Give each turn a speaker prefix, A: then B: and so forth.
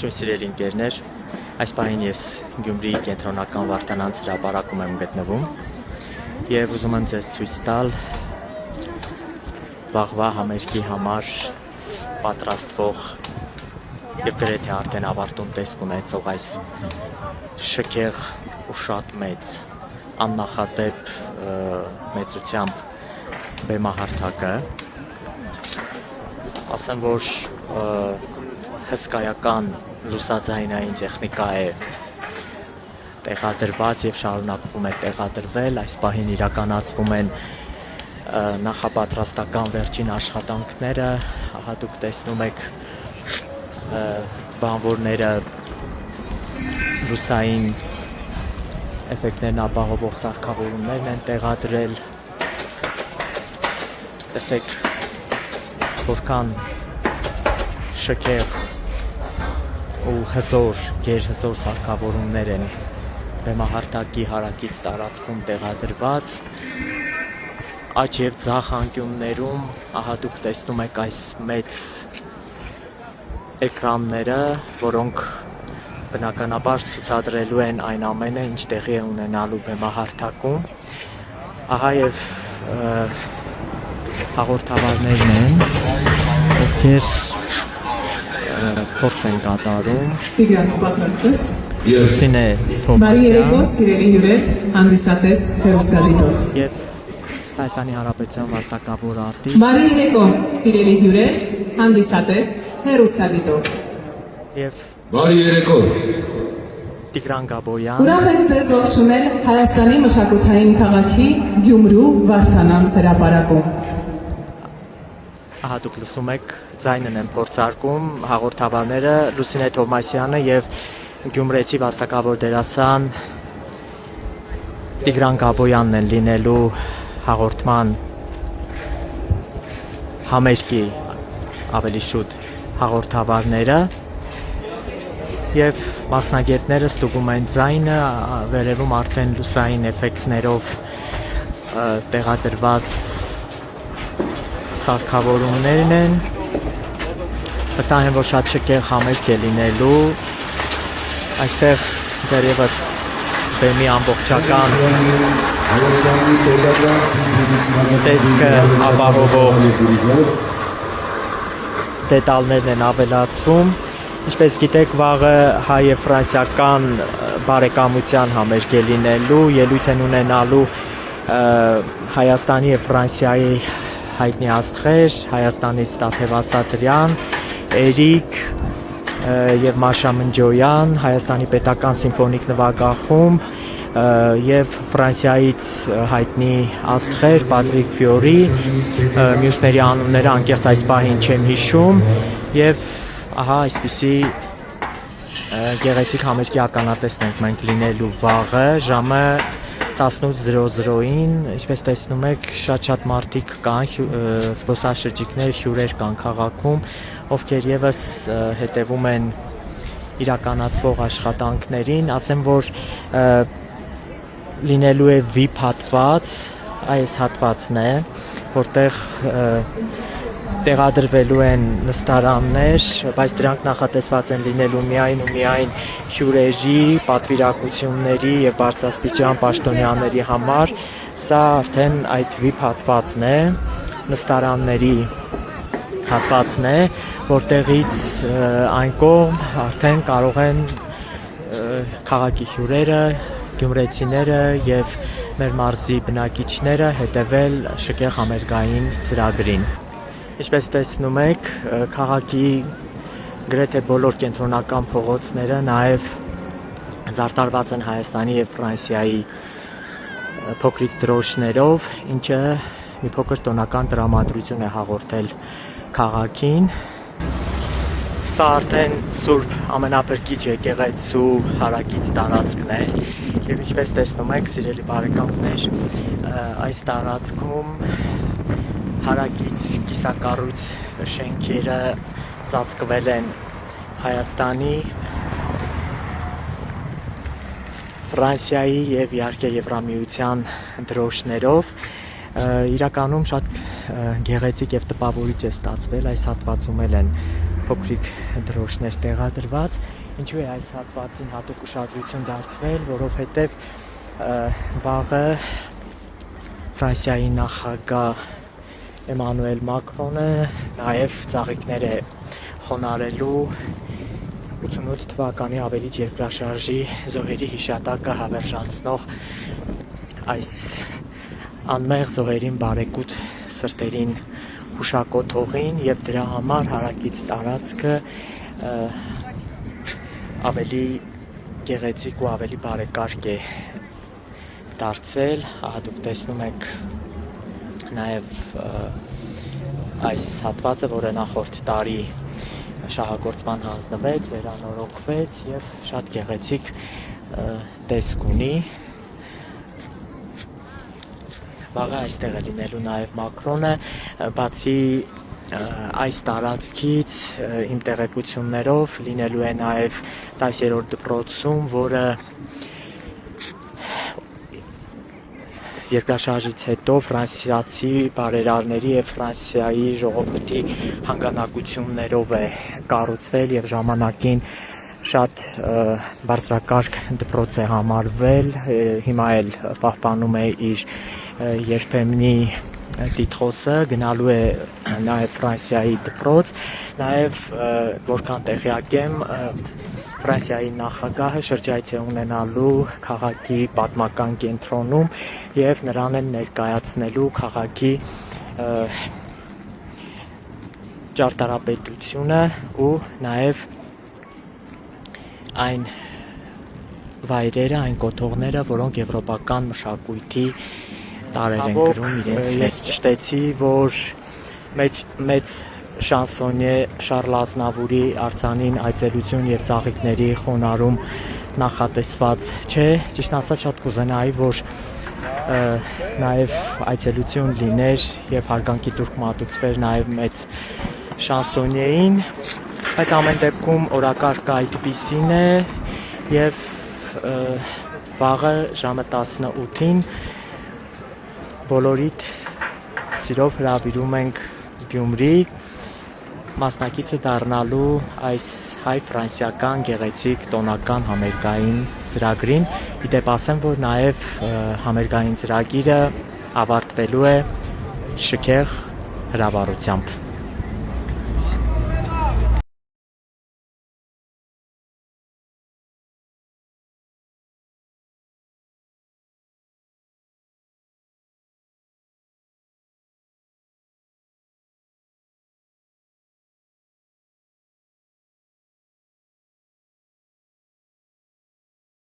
A: Ողջույն սիրելի ընկերներ, այս պահին ես Գյումրիի կենտրոնական Վարդանանց հրապարակում եմ գտնվում եւ ուզում եմ ձեզ ցույց տալ վաղվա համերգի համար պատրաստվող եւ գրեթե արդեն ավարտուն տեսք ունեցող այս շքեղ ու շատ մեծ աննախադեպ մեծությամբ բեմահարթակը ասեմ, որ հսկայական լուսաձայնային տեխնիկա է տեղադրված եւ շարունակվում է տեղադրվել, այս պահին իրականացվում են նախապատրաստական վերջին աշխատանքները, ահա դուք տեսնում եք բանվորները լուսային էֆեկտներն ապահովող սարքավորումներն են տեղադրել, տեսեք որքան շքեղ ու հզոր, գերհզոր սարքավորումներ են բեմահարթակի հարակից տարածքում տեղադրված, աջ և ձախ անկյուններում, ահա դուք տեսնում եք այս մեծ էկրանները, որոնք բնականաբար ցուցադրելու են այն ամենը, ինչ տեղի է ունենալու բեմահարթակում, ահա և հաղորդավարներն են, ովքեր փորձ են կատարում։
B: Տիգրան, դու պատրաստ ես։
A: Լուսինե Թովմասյան։
B: Բարի երեկո, սիրելի հյուրեր, հանդիսատես, հեռուստադիտող։
A: Եվ Հայաստանի Հանրապետության վաստակավոր արտիստ։
B: Բարի երեկո, սիրելի հյուրեր, հանդիսատես, հեռուստադիտող։
A: Եվ
C: Բարի երեկո։
A: Տիգրան Գաբոյան։
B: Ուրախ եք ձեզ ողջունել Հայաստանի մշակութային քաղաքի Գյումրու Վարդանանց հրապարակում։
A: Ահա դուք լսում եք, ձայնն են փորձարկում հաղորդավարները Լուսինե Թովմասյանը եւ գյումրեցի վաստակավոր դերասան Տիգրան Գաբոյանն են լինելու հաղորդման համերգի ավելի շուտ հաղորդավարները եւ մասնագետները ստուգում են ձայնը, վերևում արդեն լուսային էֆեկտներով տեղադրված սարքավորումներն են, վստահ եմ, որ շատ շքեղ համերգ է լինելու, այստեղ դեռևս բեմի ամբողջական տեսքը ապահովող դետալներն են ավելացվում, ինչպես գիտեք, վաղը հայ և ֆրանսիական բարեկամության համերգ է լինելու, ելույթ են ունենալու Հայաստանի և Ֆրանսիայի հայտնի աստղեր, Հայաստանից Տաթև Ասատրյան, Էրիկ և Մաշա Մնջոյան, Հայաստանի պետական սիմֆոնիկ նվագախումբ և Ֆրանսիայից հայտնի աստղեր, Պատրիկ Ֆյորի, մյուսների անունները անկեղծ այս պահին չեմ հիշում և ահա այսպիսի գեղեցիկ համերգի ականատեսն ենք մենք լինելու վաղը, ժամը 18:00-ին, ինչպես տեսնում եք, շատ մարդիկ կան, զբոսաշրջիկներ, հյուրեր կան քաղաքում, ովքեր եւս հետևում են իրականացվող աշխատանքներին, ասեմ, որ լինելու է VIP հատված, այս հատվածն է, որտեղ տեղադրվելու են նստարաններ, բայց դրանք նախատեսված են լինելու միայն ու միայն հյուրերի, պատվիրակությունների եւ բարձրաստիճան պաշտոնյաների համար, սա արդեն այդ VIP հատվածն է, նստարանների հատվածն է, որտեղից այն կողմ արդեն կարող են քաղաքի հյուրերը, գյումրեցիները եւ մեր մարզի բնակիչները հետևել շքեղ համերգային ծրագրին։ Ինչպես տեսնում եք, քաղաքի գրեթե բոլոր կենտրոնական փողոցները նաև զարդարված են Հայաստանի և Ֆրանսիայի փոքրիկ դրոշներով, ինչը մի փոքր տոնական տրամադրություն է հաղորդել քաղաքին։ Սա արդեն Սուրբ Ամենափրկիչ եկեղեցու հարակից տարածքն է և ինչպես տեսնում եք, սիրելի բարեկամներ, այս տարածքում հարակից կիսակառույց շենքերը ծածկվել են Հայաստանի, Ֆրանսիայի և իհարկե Եվրամիության դրոշներով, իրականում շատ գեղեցիկ եւ տպավորիչ է ստացվել, այս հատվածում էլ են փոքրիկ դրոշներ տեղադրված։ Ինչու է այս հատվածին հատուկ ուշադրություն դարձվել, որովհետև վաղը Ֆրանսիայի նախագահ Էմանուել Մակրոնը նաև ծաղիկներ է խոնարհելու 88 թվականի ավերիչ երկրաշարժի զոհերի հիշատակը հավերժացնող այս անմեղ զոհերին բարեկուտ սրտերին հուշակոթողին, եւ դրա համար հարակից տարածքը ավելի գեղեցիկ ու ավելի բարեկարգ է դարձել։ Դուք տեսնում եք նաև այս հատվածը, որը նախորդ տարի շահագործման հանձնվեց, վերանորոգվեց եւ շատ գեղեցիկ տեսք ունի։ Վաղը այստեղ է լինելու նաև Մակրոնը, բացի այս տարածքից իմ տեղեկություններով լինելու է նաև 10-րդ դպրոցում, որը երկրաշարժից հետո ֆրանսիացի բարերարների եւ Ֆրանսիայի ժողովրդի հանգանակություններով է կառուցվել եւ ժամանակին շատ բարձրակարգ դպրոց է համարվել, հիմա էլ պահպանում է իր երբեմնի տիտղոսը, գնալու է նաև Ֆրանսիայի դպրոց, նաև որքան տեղյակ եմ, Ֆրանսիայի նախագահը շրջայց է ունենալու քաղաքի պատմական կենտրոնում եւ նրան են ներկայացնելու քաղաքի ճարտարապետությունը ու նաև այն վայրերը, այն կոթողները, որոնք եվրոպական մշակույթի տարեր են գրում իրենց։ Ես ճշտեցի, որ մեծ շանսոնյե Շարլ Ազնավուրի արձանին այցելություն եւ ծաղիկների խոնարհում նախատեսված չէ։ Ճիշտ ասած, շատ կուզենայի, որ նաև այցելություն լիներ եւ հարգանքի տուրք մատուցվեր նաև մեծ շանսոնյեին, բայց ամեն դեպքում օրակարգը այդպիսին է եւ վաղը ժամը 18-ին բոլորիդ սիրով հրավիրում ենք Գյումրի մասնակիցը դառնալու այս հայ-ֆրանսիական գեղեցիկ տոնական համերգային ծրագրին։ Իդեպ ասեմ, որ նաև համերգային ծրագիրը ավարտվելու է շքեղ հրավառությամբ։